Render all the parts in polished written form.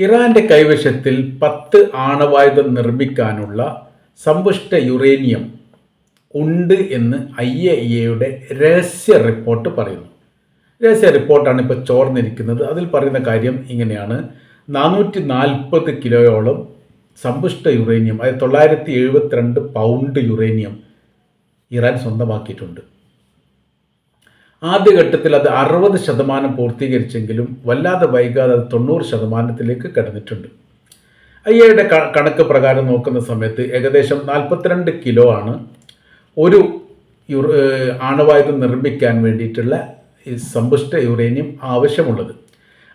ഇറാന്റെ കൈവശത്തിൽ 10 ആണവായുധം നിർമ്മിക്കാനുള്ള സമ്പുഷ്ട യുറേനിയം ഉണ്ട് എന്ന് IAEAയുടെ രഹസ്യ റിപ്പോർട്ട് പറയുന്നു. രഹസ്യ റിപ്പോർട്ടാണ് ഇപ്പോൾ ചോർന്നിരിക്കുന്നത്. അതിൽ പറയുന്ന കാര്യം ഇങ്ങനെയാണ്: 440 കിലോയോളം സമ്പുഷ്ട യുറേനിയം, അതായത് 972 പൗണ്ട് യുറേനിയം ഇറാൻ സ്വന്തമാക്കിയിട്ടുണ്ട്. ആദ്യഘട്ടത്തിൽ അത് 60% പൂർത്തീകരിച്ചെങ്കിലും വല്ലാതെ വൈകാതെ അത് 90%-ത്തിലേക്ക് കടന്നിട്ടുണ്ട്. IAEAയുടെ കണക്ക് പ്രകാരം നോക്കുന്ന സമയത്ത് ഏകദേശം 42 കിലോ ആണ് ഒരു ആണവായുധം നിർമ്മിക്കാൻ വേണ്ടിയിട്ടുള്ള ഈ സമ്പുഷ്ട യുറേനിയം ആവശ്യമുള്ളത്.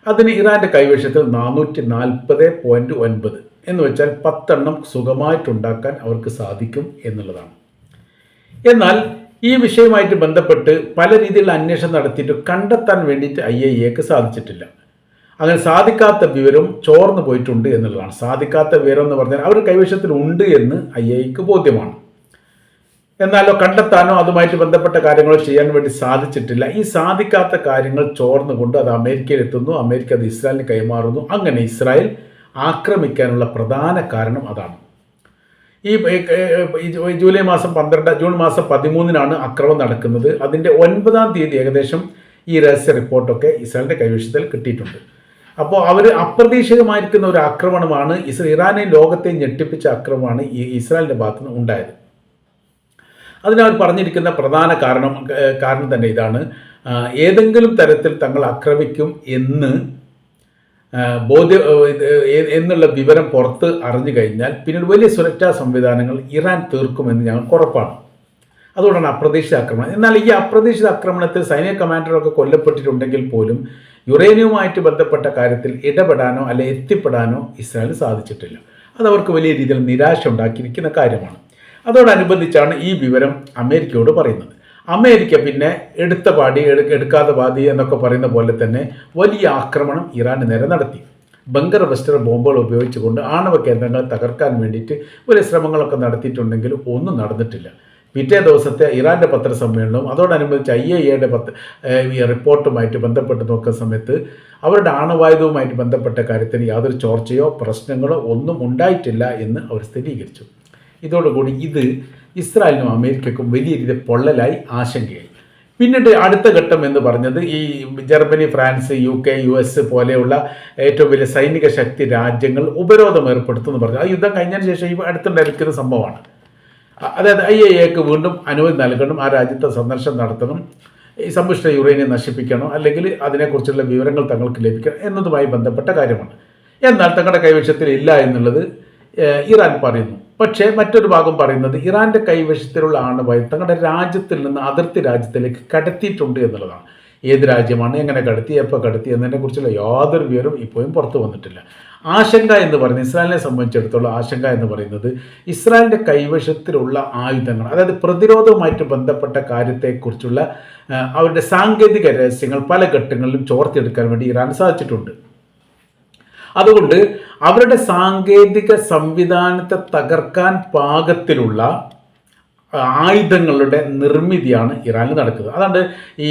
അതിന് ഇറാൻ്റെ കൈവശത്തിൽ 440.9 എന്ന് വെച്ചാൽ 10 എണ്ണം സുഖമായിട്ടുണ്ടാക്കാൻ അവർക്ക് സാധിക്കും എന്നുള്ളതാണ്. എന്നാൽ ഈ വിഷയവുമായിട്ട് ബന്ധപ്പെട്ട് പല രീതിയിലുള്ള അന്വേഷണം നടത്തിയിട്ട് കണ്ടെത്താൻ വേണ്ടിയിട്ട് IAEAക്ക് സാധിച്ചിട്ടില്ല. അങ്ങനെ സാധിക്കാത്ത വിവരം ചോർന്നു പോയിട്ടുണ്ട് എന്നുള്ളതാണ്. സാധിക്കാത്ത വിവരം എന്ന് പറഞ്ഞാൽ അവർ കൈവശത്തിൽ ഉണ്ട് എന്ന് IAEAക്ക് ബോധ്യമാണ്. എന്നാലോ കണ്ടെത്താനോ അതുമായിട്ട് ബന്ധപ്പെട്ട കാര്യങ്ങളോ ചെയ്യാൻ വേണ്ടി സാധിച്ചിട്ടില്ല. ഈ സാധിക്കാത്ത കാര്യങ്ങൾ ചോർന്നുകൊണ്ട് അത് അമേരിക്കയിൽ എത്തുന്നു, അമേരിക്ക അത് ഇസ്രായേലിന് കൈമാറുന്നു. അങ്ങനെ ഇസ്രായേൽ ആക്രമിക്കാനുള്ള പ്രധാന കാരണം അതാണ്. ഈ ജൂൺ മാസം 13 അക്രമം നടക്കുന്നത്. അതിൻ്റെ 9-ാം തീയതി ഏകദേശം ഈ രഹസ്യ റിപ്പോർട്ടൊക്കെ ഇസ്രായേലിൻ്റെ കൈവശത്തിൽ കിട്ടിയിട്ടുണ്ട്. അപ്പോൾ അവർ അപ്രതീക്ഷിതമായിരിക്കുന്ന ഒരു ആക്രമണമാണ്, ഇറാനെയും ലോകത്തെയും ഞെട്ടിപ്പിച്ച ആക്രമണമാണ് ഈ ഇസ്രായേലിൻ്റെ ഭാഗത്തു നിന്ന് ഉണ്ടായത്. അതിനവർ പറഞ്ഞിരിക്കുന്ന പ്രധാന കാരണം തന്നെ ഇതാണ്: ഏതെങ്കിലും തരത്തിൽ തങ്ങൾ ആക്രമിക്കും എന്നുള്ള വിവരം പുറത്ത് അറിഞ്ഞു കഴിഞ്ഞാൽ പിന്നീട് വലിയ സുരക്ഷാ സംവിധാനങ്ങൾ ഇറാൻ തീർക്കുമെന്ന് ഞങ്ങൾക്ക് ഉറപ്പാണ്. അതുകൊണ്ടാണ് അപ്രതീക്ഷിത ആക്രമണം. എന്നാൽ ഈ അപ്രതീക്ഷിത ആക്രമണത്തിൽ സൈനിക കമാൻഡറൊക്കെ കൊല്ലപ്പെട്ടിട്ടുണ്ടെങ്കിൽ പോലും യുറേനിയവുമായിട്ട് ബന്ധപ്പെട്ട കാര്യത്തിൽ ഇടപെടാനോ അല്ലെ എത്തിപ്പെടാനോ ഇസ്രായേൽ സാധിച്ചിട്ടില്ല. അതവർക്ക് വലിയ രീതിയിൽ നിരാശ ഉണ്ടാക്കിയിരിക്കുന്ന കാര്യമാണ്. അതോടനുബന്ധിച്ചാണ് ഈ വിവരം അമേരിക്കയോട് പറയുന്നത്. അമേരിക്ക പിന്നെ എടുത്ത പാടി എടുക്കാത്ത പാതി എന്നൊക്കെ പറയുന്ന പോലെ തന്നെ വലിയ ആക്രമണം ഇറാന് നേരെ നടത്തി. ബങ്കർ ബസ്റ്റർ ബോംബുകൾ ഉപയോഗിച്ചുകൊണ്ട് ആണവ കേന്ദ്രങ്ങൾ തകർക്കാൻ വേണ്ടിയിട്ട് വലിയ ശ്രമങ്ങളൊക്കെ നടത്തിയിട്ടുണ്ടെങ്കിലും ഒന്നും നടന്നിട്ടില്ല. പിറ്റേ ദിവസത്തെ ഇറാൻ്റെ പത്രസമ്മേളനവും അതോടനുബന്ധിച്ച് IAEAയുടെ റിപ്പോർട്ടുമായിട്ട് ബന്ധപ്പെട്ട് നോക്കുന്ന സമയത്ത് അവരുടെ ആണവായുധവുമായിട്ട് ബന്ധപ്പെട്ട കാര്യത്തിന് യാതൊരു ചോർച്ചയോ പ്രശ്നങ്ങളോ ഒന്നും ഉണ്ടായിട്ടില്ല എന്ന് അവർ സ്ഥിരീകരിച്ചു. ഇതോടുകൂടി ഇത് ഇസ്രായേലിനും അമേരിക്കയ്ക്കും വലിയ രീതിയിൽ പൊള്ളലായി, ആശങ്കയായി. പിന്നീട് അടുത്ത ഘട്ടം എന്ന് പറഞ്ഞത് ഈ ജർമ്മനി, ഫ്രാൻസ്, UK, US പോലെയുള്ള ഏറ്റവും വലിയ സൈനിക ശക്തി രാജ്യങ്ങൾ ഉപരോധം ഏർപ്പെടുത്തുമെന്ന് പറഞ്ഞു. ആ യുദ്ധം കഴിഞ്ഞതിന് ശേഷം ഈ അടുത്തുണ്ടായിരിക്കുന്ന സംഭവമാണ്. അതായത് IAEAക്ക് വീണ്ടും അനുമതി നൽകണം, ആ രാജ്യത്തെ സന്ദർശനം നടത്തണം, ഈ സമ്പുഷ്ട യുറേനിയം നശിപ്പിക്കണം, അല്ലെങ്കിൽ അതിനെക്കുറിച്ചുള്ള വിവരങ്ങൾ തങ്ങൾക്ക് ലഭിക്കണം എന്നതുമായി ബന്ധപ്പെട്ട കാര്യമാണ്. എന്നാൽ തങ്ങളുടെ കൈവശത്തിൽ ഇല്ല എന്നുള്ളത് ഇറാൻ പറയുന്നു. പക്ഷേ മറ്റൊരു ഭാഗം പറയുന്നത് ഇറാൻ്റെ കൈവശത്തിലുള്ള ആണവായുധം തങ്ങളുടെ രാജ്യത്തിൽ നിന്ന് അതിർത്തി രാജ്യത്തിലേക്ക് കടത്തിയിട്ടുണ്ട് എന്നുള്ളതാണ്. ഏത് രാജ്യമാണ്, എങ്ങനെ കടത്തി, എപ്പോൾ കടത്തി എന്നതിനെക്കുറിച്ചുള്ള യാതൊരു വിവരവും ഇപ്പോഴും പുറത്തു വന്നിട്ടില്ല. ആശങ്ക എന്ന് പറയുന്നത്, ഇസ്രായേലിനെ സംബന്ധിച്ചിടത്തോളം ആശങ്ക എന്ന് പറയുന്നത് ഇസ്രായേലിൻ്റെ കൈവശത്തിലുള്ള ആയുധങ്ങൾ, അതായത് പ്രതിരോധവുമായിട്ട് ബന്ധപ്പെട്ട കാര്യത്തെക്കുറിച്ചുള്ള അവരുടെ സാങ്കേതിക രഹസ്യങ്ങൾ പല ഘട്ടങ്ങളിലും ചോർത്തിയെടുക്കാൻ വേണ്ടി ഇറാന് സാധിച്ചിട്ടുണ്ട്. അതുകൊണ്ട് അവരുടെ സാങ്കേതിക സംവിധാനത്തെ തകർക്കാൻ പാകത്തിലുള്ള ആയുധങ്ങളുടെ നിർമ്മിതിയാണ് ഇറാനിൽ നടക്കുന്നത്. അതുകൊണ്ട് ഈ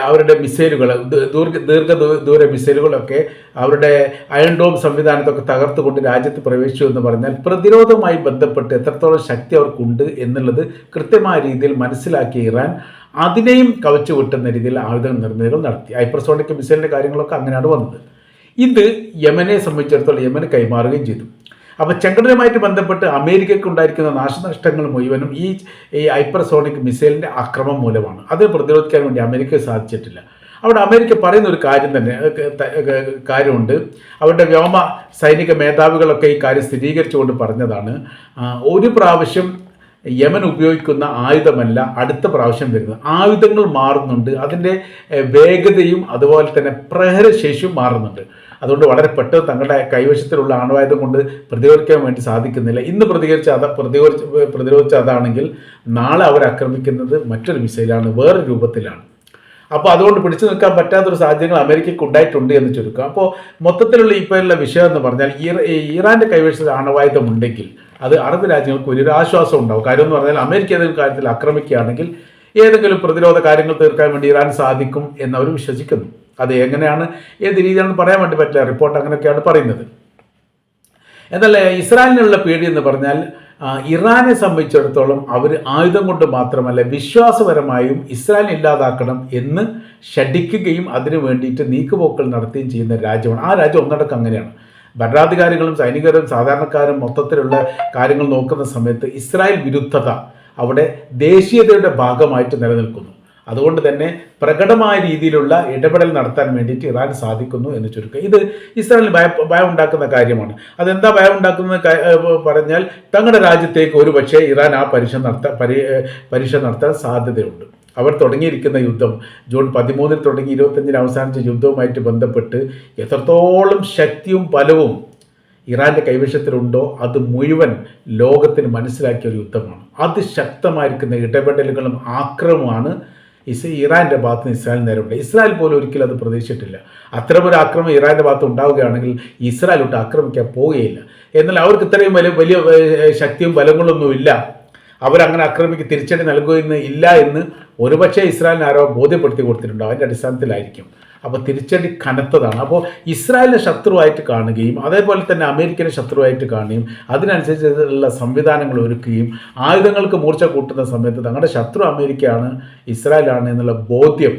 അവരുടെ മിസൈലുകൾ, ദീർഘദൂര മിസൈലുകളൊക്കെ അവരുടെ അയൺ ഡോം സംവിധാനത്തൊക്കെ തകർത്തുകൊണ്ട് രാജ്യത്ത് പ്രവേശിച്ചു എന്ന് പറഞ്ഞാൽ പ്രതിരോധവുമായി ബന്ധപ്പെട്ട് എത്രത്തോളം ശക്തി അവർക്കുണ്ട് എന്നുള്ളത് കൃത്യമായ രീതിയിൽ മനസ്സിലാക്കിയ ഇറാൻ അതിനെയും കവച്ചു വിട്ടുന്ന രീതിയിൽ ആയുധ നിർമ്മിതികൾ നടത്തി. ഹൈപ്പർസോണിക് മിസൈലിൻ്റെ കാര്യങ്ങളൊക്കെ അങ്ങനെയാണ് വന്നത്. ഇത് യമനെ സംബന്ധിച്ചിടത്തോളം യമന് കൈമാറുകയും ചെയ്തു. അപ്പോൾ ചെങ്കടലുമായിട്ട് ബന്ധപ്പെട്ട് അമേരിക്കയ്ക്ക് ഉണ്ടായിരിക്കുന്ന നാശനഷ്ടങ്ങൾ മുഴുവനും ഈ ഹൈപ്പർസോണിക് മിസൈലിൻ്റെ ആക്രമണം മൂലമാണ്. അത് പ്രതിരോധിക്കാൻ വേണ്ടി അമേരിക്കയ്ക്ക് സാധിച്ചിട്ടില്ല. അവിടെ അമേരിക്ക പറയുന്ന ഒരു കാര്യമുണ്ട്. അവരുടെ വ്യോമ സൈനിക മേധാവികളൊക്കെ ഈ കാര്യം സ്ഥിരീകരിച്ചുകൊണ്ട് പറഞ്ഞതാണ്, ഒരു പ്രാവശ്യം യമൻ ഉപയോഗിക്കുന്ന ആയുധമല്ല അടുത്ത പ്രാവശ്യം വരുന്നത്. ആയുധങ്ങൾ മാറുന്നുണ്ട്, അതിൻ്റെ വേഗതയും അതുപോലെ തന്നെ പ്രഹരശേഷിയും മാറുന്നുണ്ട്. അതുകൊണ്ട് വളരെ പെട്ടെന്ന് തങ്ങളുടെ കൈവശത്തിലുള്ള ആണവായുധം കൊണ്ട് പ്രതിരോധിക്കാൻ വേണ്ടി സാധിക്കുന്നില്ല. ഇന്ന് പ്രതിരോധിച്ച അതാണെങ്കിൽ നാളെ അവർ ആക്രമിക്കുന്നത് മറ്റൊരു മിസൈലാണ്, വേറെ രൂപത്തിലാണ്. അപ്പോൾ അതുകൊണ്ട് പിടിച്ചു നിൽക്കാൻ പറ്റാത്തൊരു സാഹചര്യങ്ങൾ അമേരിക്കയ്ക്ക് ഉണ്ടായിട്ടുണ്ട് എന്ന് ചുരുക്കം. അപ്പോൾ മൊത്തത്തിലുള്ള ഇപ്പോഴുള്ള വിഷയം എന്ന് പറഞ്ഞാൽ ഇറാൻ്റെ കൈവശത്തിൽ ആണവായുധം ഉണ്ടെങ്കിൽ അത് അറബ് രാജ്യങ്ങൾക്ക് വലിയൊരു ആശ്വാസം ഉണ്ടാവും. കാര്യം എന്ന് പറഞ്ഞാൽ അമേരിക്ക ഏതെങ്കിലും കാര്യത്തിൽ ആക്രമിക്കുകയാണെങ്കിൽ ഏതെങ്കിലും പ്രതിരോധ കാര്യങ്ങൾ തീർക്കാൻ വേണ്ടി ഇറാൻ സാധിക്കും എന്നവർ വിശ്വസിക്കുന്നു. അത് എങ്ങനെയാണ് ഏത് രീതിയാണെന്ന് പറയാൻ വേണ്ടി പറ്റില്ല, റിപ്പോർട്ട് അങ്ങനെയൊക്കെയാണ് പറയുന്നത്. എന്നാൽ ഇസ്രായേലിനുള്ള പേടി എന്ന് പറഞ്ഞാൽ ഇറാനെ സംബന്ധിച്ചിടത്തോളം അവർ ആയുധം കൊണ്ട് മാത്രമല്ല വിശ്വാസപരമായും ഇസ്രായേൽ ഇല്ലാതാക്കണം എന്ന് ഷടിക്കുകയും അതിനു വേണ്ടിയിട്ട് നീക്കുപോക്കൽ നടത്തുകയും ചെയ്യുന്ന രാജ്യമാണ്. ആ രാജ്യം ഒന്നടക്കം അങ്ങനെയാണ്. ഭരണാധികാരികളും സൈനികരും സാധാരണക്കാരും മൊത്തത്തിലുള്ള കാര്യങ്ങൾ നോക്കുന്ന സമയത്ത് ഇസ്രായേൽ വിരുദ്ധത അവിടെ ദേശീയതയുടെ ഭാഗമായിട്ട് നിലനിൽക്കുന്നു. അതുകൊണ്ട് തന്നെ പ്രകടമായ രീതിയിലുള്ള ഇടപെടൽ നടത്താൻ വേണ്ടിയിട്ട് ഇറാന് സാധിക്കുന്നു എന്ന് ചുരുക്കം. ഇത് ഇസ്രായേലിന് ഭയം ഉണ്ടാക്കുന്ന കാര്യമാണ്. അതെന്താ ഭയം ഉണ്ടാക്കുന്നത് പറഞ്ഞാൽ തങ്ങളുടെ രാജ്യത്തേക്ക് ഒരു പക്ഷേ ഇറാൻ ആ പരീക്ഷ നടത്താൻ സാധ്യതയുണ്ട്. അവർ തുടങ്ങിയിരിക്കുന്ന യുദ്ധം ജൂൺ 13 തുടങ്ങി 25 അവസാനിച്ച യുദ്ധവുമായിട്ട് ബന്ധപ്പെട്ട് എത്രത്തോളം ശക്തിയും ബലവും ഇറാൻ്റെ കൈവശത്തിലുണ്ടോ അത് മുഴുവൻ ലോകത്തിന് മനസ്സിലാക്കിയ ഒരു യുദ്ധമാണ്. അതിശക്തമായിരിക്കുന്ന ഇടപെടലുകളും ആക്രമണമാണ് ഇറാൻ്റെ ഭാഗത്ത് നിന്ന് ഇസ്രായേൽ നേരിടുന്നത്. ഇസ്രായേൽ പോലും ഒരിക്കലും അത് പ്രതീക്ഷിച്ചിട്ടില്ല. അത്തരമൊരു ആക്രമണം ഇറാൻ്റെ ഭാഗത്ത് ഉണ്ടാവുകയാണെങ്കിൽ ഇസ്രായേൽ ഒട്ട് ആക്രമിക്കാൻ പോവുകയില്ല. എന്നാൽ അവർക്ക് ഇത്രയും വലിയ ശക്തിയും ബലങ്ങളൊന്നുമില്ല, അവരങ്ങനെ ആക്രമിക്ക് തിരിച്ചടി നൽകുകയെന്ന് ഇല്ല എന്ന് ഒരുപക്ഷെ ഇസ്രായേലിന് ആരോ ബോധ്യപ്പെടുത്തി കൊടുത്തിട്ടുണ്ടോ, അതിൻ്റെ അടിസ്ഥാനത്തിലായിരിക്കും. അപ്പോൾ തിരിച്ചടി കനത്തതാണ്. അപ്പോൾ ഇസ്രായേലിനെ ശത്രുവായിട്ട് കാണുകയും അതേപോലെ തന്നെ അമേരിക്കനെ ശത്രുവായിട്ട് കാണുകയും അതിനനുസരിച്ചുള്ള സംവിധാനങ്ങൾ ഒരുക്കുകയും ആയുധങ്ങൾക്ക് മൂർച്ച കൂട്ടുന്ന സമയത്ത് തങ്ങളുടെ ശത്രു അമേരിക്കയാണ്, ഇസ്രായേലാണ് എന്നുള്ള ബോധ്യം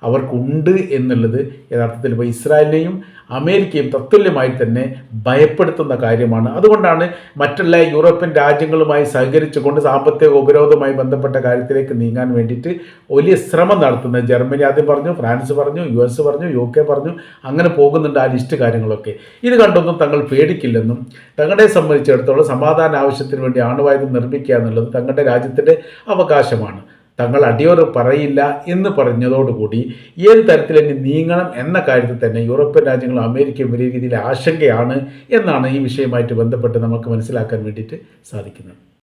അവർക്കുണ്ട് എന്നുള്ളത് യഥാർത്ഥത്തിൽ ഇപ്പോൾ ഇസ്രായേലിനെയും അമേരിക്കയും തത്തുല്യമായി തന്നെ ഭയപ്പെടുത്തുന്ന കാര്യമാണ്. അതുകൊണ്ടാണ് മറ്റുള്ള യൂറോപ്യൻ രാജ്യങ്ങളുമായി സഹകരിച്ചുകൊണ്ട് സാമ്പത്തിക ഉപരോധവുമായി ബന്ധപ്പെട്ട കാര്യത്തിലേക്ക് നീങ്ങാൻ വേണ്ടിയിട്ട് വലിയ ശ്രമം നടത്തുന്നത്. ജർമ്മനി ആദ്യം പറഞ്ഞു, ഫ്രാൻസ് പറഞ്ഞു, US പറഞ്ഞു, UK പറഞ്ഞു, അങ്ങനെ പോകുന്നുണ്ട് ആ ലിസ്റ്റ് കാര്യങ്ങളൊക്കെ. ഇത് കണ്ടൊന്നും തങ്ങൾ പേടിക്കില്ലെന്നും തങ്ങളെ സംബന്ധിച്ചിടത്തോളം സമാധാന ആവശ്യത്തിന് വേണ്ടി ആണവായുധം നിർമ്മിക്കുക എന്നുള്ളത് തങ്ങളുടെ രാജ്യത്തിൻ്റെ അവകാശമാണ്, തങ്ങൾ അടിയോറ് പറയില്ല എന്ന് പറഞ്ഞതോടുകൂടി ഏത് തരത്തിൽ ഇനി നീങ്ങണം എന്ന കാര്യത്തിൽ തന്നെ യൂറോപ്യൻ രാജ്യങ്ങളും അമേരിക്കയും വലിയ രീതിയിൽ ആശങ്കയാണ് എന്നാണ് ഈ വിഷയവുമായിട്ട് ബന്ധപ്പെട്ട് നമുക്ക് മനസ്സിലാക്കാൻ വേണ്ടിയിട്ട് സാധിക്കുന്നത്.